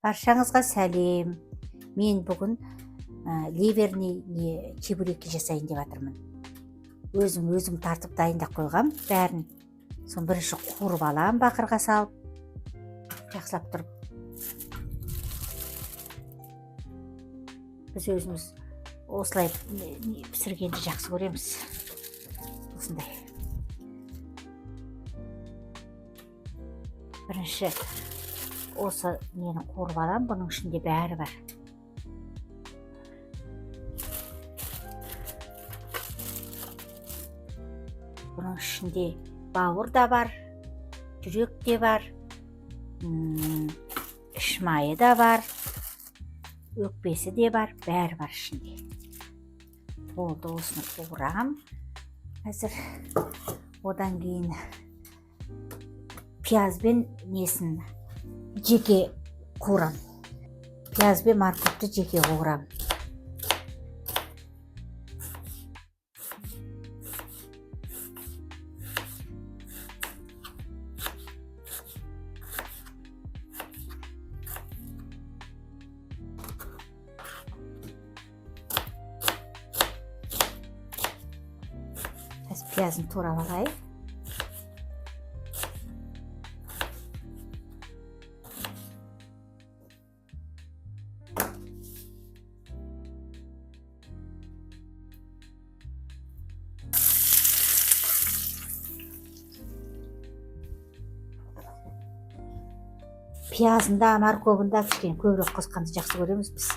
Баршаңызға сәлем. Мен бүгін ливерный чебуреки жасайын деп жатырмын. Өзім тартып дайындап қойғам бәрін. Соны бірінші қуырып алам, бақырға салып, жақсылап тұрып. Біз өзіміз осылай пісіргенді жақсы көреміз. Осындай. Бірінші осы нені қуырып алам, бұның ішінде бәрі бар. Бұның ішінде бауыр да бар, жүрек те бар, іш майы да бар, өкпесі де бар, бәрі бар ішінде. Болды, осыны қуырам. Қазір одан кейін пиязбен несін жеке қуырам. Пиязбен морковты жеке қуырам. Пиязын турап алайын. Пиязында, морковында кішкене көбірек қосқанды жақсы көреміз біз.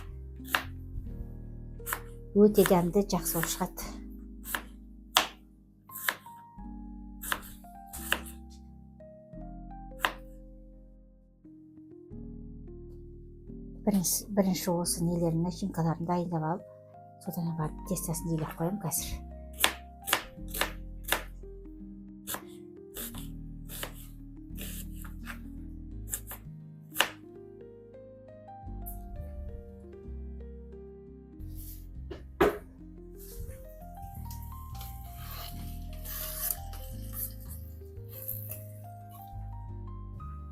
Өте дәмді, жақсы болып шығады. Бірінші осы нелерін, начинкаларын дайындап алып, содан барып тестасын елеп қоям қазір.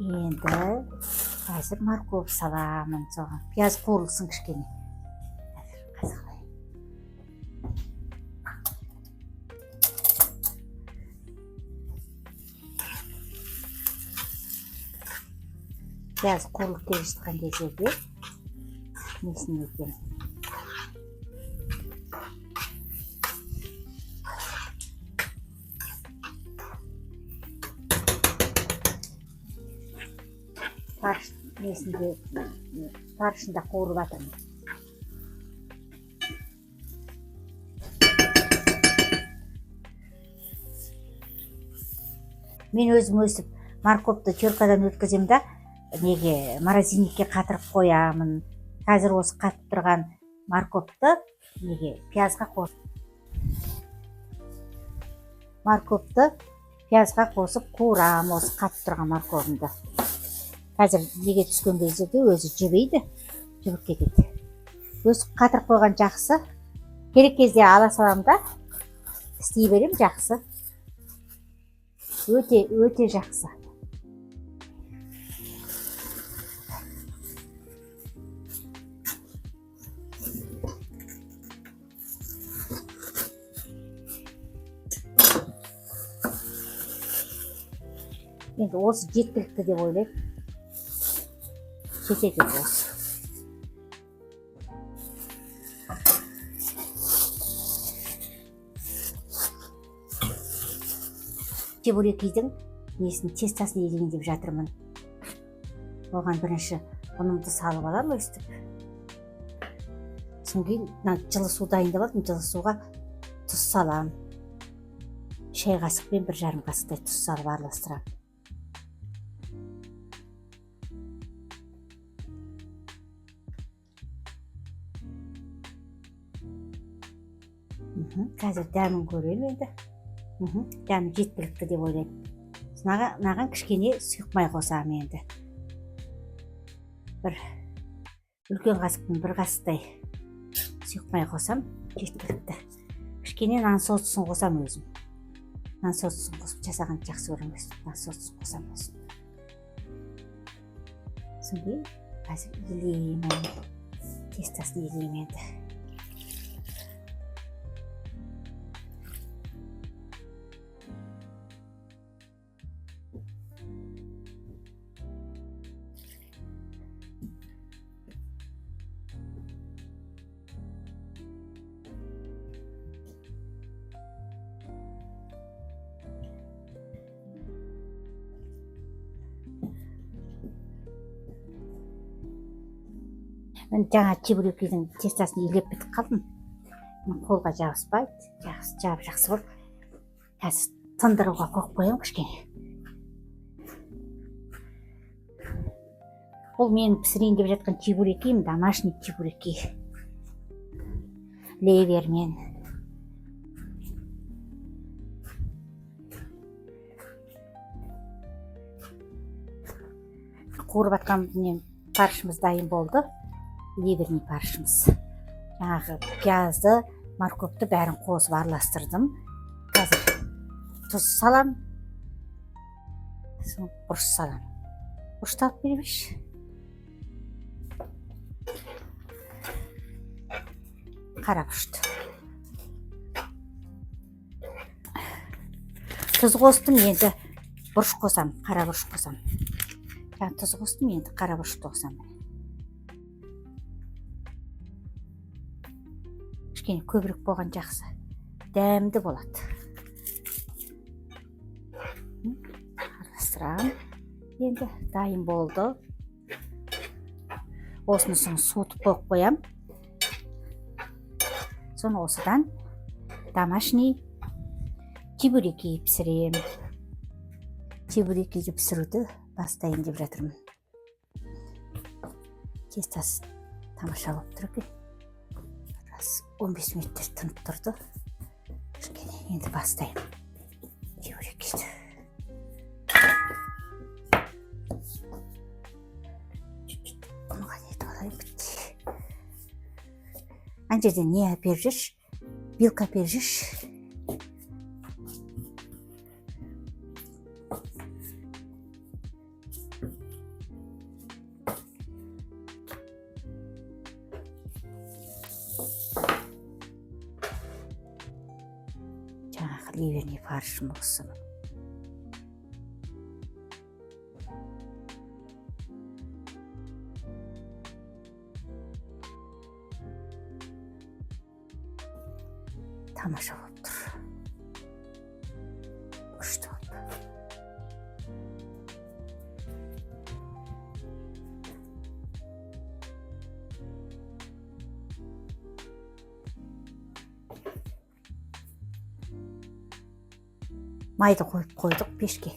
Енді қазір морков саламын соған. Пияз қуырылсын кішкене. Қазір пияз қуырылып келе жатқан кездерде несін екенін. Паршында қуырып жатырмын. Мен өзім өсіп морковты теркадан өткізем да, неге морозильникке қатырып қоямын. Қазір осы қатып тұрған морковты неге пиязға қосып қуырам, осы қатып тұрған морковымды. Қазір неге түскен кездерде өзі жібейді, жібіп кетеді. Өзі қатырып қойған жақсы. Керек кезде ала салам да, істей берем жақсы. Өте жақсы. Енді осы жеткілікті деп ойлаймын. Кетеді осы. Чебурекидің несін тестасын елейін деп жатырмын. Оған бірінші ұнымды салып алам өстіп. Содан кейін жылы су дайындап алдым, жылы суға тұз салам. Шай қасықпен 1,5 қасықтай тұз салып араластырам. Қазір дәмін көрем енді. Дәмі жеткілікті деп ойлаймын. Маған кішкене сұйық май қосам енді. Бір үлкен қасықпен 1 қасықтай сұйық май қосам, жеткілікті. Кішкене нан соусын қосам өзім. Нан соусын қосып жасағанды жақсы көремін. Нан соусын қосам өзім. Содан кейін қазір илеймін. Тестасын илеймін енді. Мен жаңа чебурекидің тестасын илеп бітіп қалдым. Қолға жабыспайды. Жақсы болды. Қазір тындыруға қойып қоямын кішкене. Бұл менің пісірейін деп жатқан чебуреким, домашний чебуреки. Левермен. Қуырып атқан паршымыз дайын болды. Ливерный паршымыз. Жаңағы пиязды, морковты бәрін қосып араластырдым. Қазір тұз салам. Бұрыш салам. Бұрышты алып берейінші. Қара бұрышты. Тұз қостым, енді бұрыш қосам, қара бұрыш қосам. Жаңа тұз қостым, енді қара бұрышты қосам. Кішкене көбірек болған жақсы. Дәмді болады. Араластырам. Енді дайын болды. Осыны суытып қойып қоям. Соны осыдан домашний чебуреки пісірем. Чебурекиді пісіруді бастайын деп жатырмын. Тестасы тамаша болып тұр екен. 15 минуттер тынып тұрды. Енді бастайым. Чебурекиді. Бұнға нетіп алайын бітті. Ана жерден не әпер жүрш? Билка әпер жүрш? Жаңағы ливерный фаршым осы. Тамаша болып тұр. Күшті болды. Майды қойып қойдық пешке.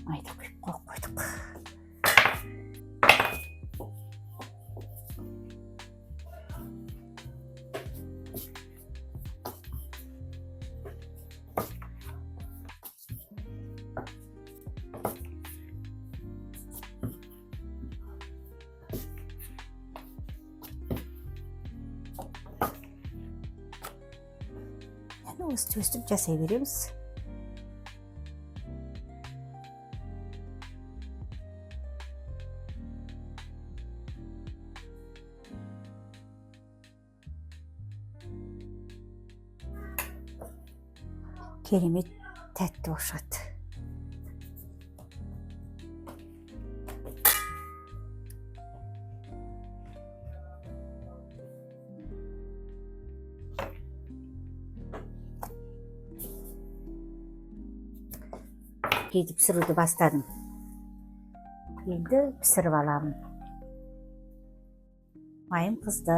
Майды қойып қойдық. Өстіп жасай береміз. Керемет тәтті болып шығады. Кетіп пісіруді бастадым. Енді пісіріп аламын. Майым қызды.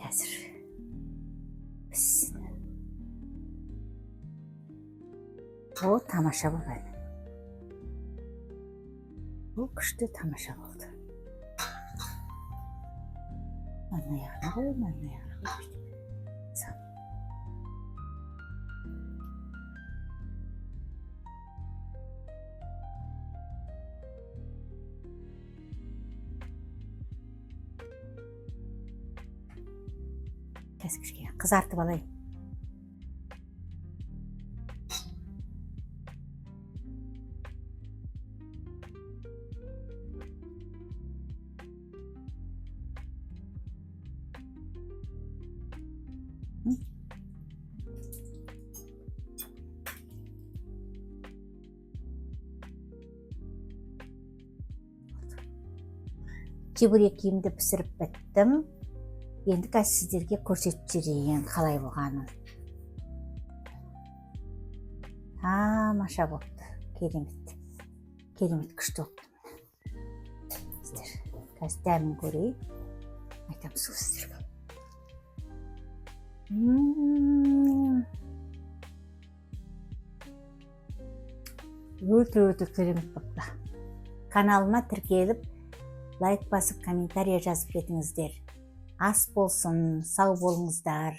Қазір піссін. О, тамаша болады. О, күшті тамаша болды. Ана яғына қойым, ана яғына қойым. қазір кішкене қызартып алайын. Чебурекімді пісіріп біттім. Енді қазір сіздерге көрсетіп жіберейін қалай болғанын. Тамаша болыпты. Керемет. Керемет күшті болыпты. Сіздер қазір дәмін көрейін. Айтамын сол сіздерге. Өте керемет болыпты. Каналыма тіркеліп, лайк басып, комментария жазып кетіңіздер. Ас болсын, сау болыңыздар.